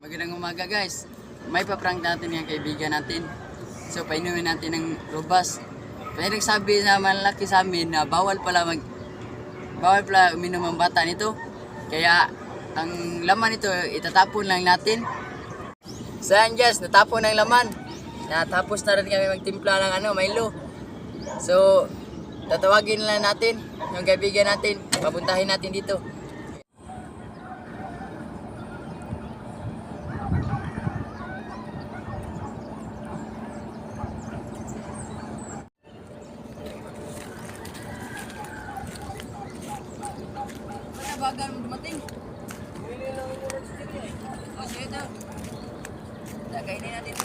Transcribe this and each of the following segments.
Magandang umaga guys. May paprank natin yung kaibigan natin. So painumin natin ng robas. May nagsabi na malaki sa amin na bawal pala uminom ang bata nito. Kaya ang laman nito itatapon lang natin. So yan guys, natapon ang laman. Natapos na rin kami magtimpla ng Milo. So tatawagin lang natin yung kaibigan natin. Papuntahin natin dito. Bagal mo dumating. O sige ito. Lagayin natin.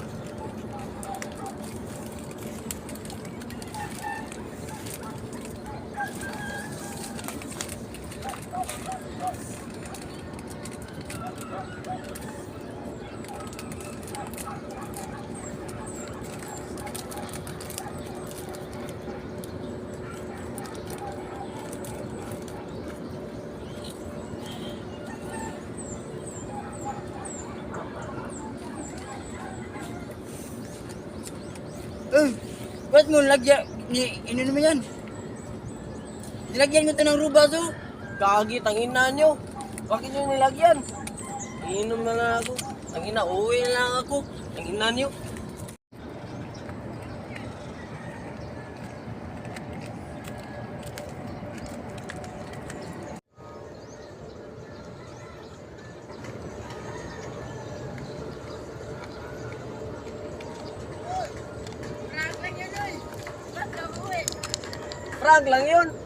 Ba't mo lagyan? Ano naman yan? Nilagyan ko ito ng rubas oh. Kagi, tangina nyo. Bakit nyo nilagyan? Iinom na lang ako. Tangina, uwi na lang ako. Tangina nyo. Prank lang yun.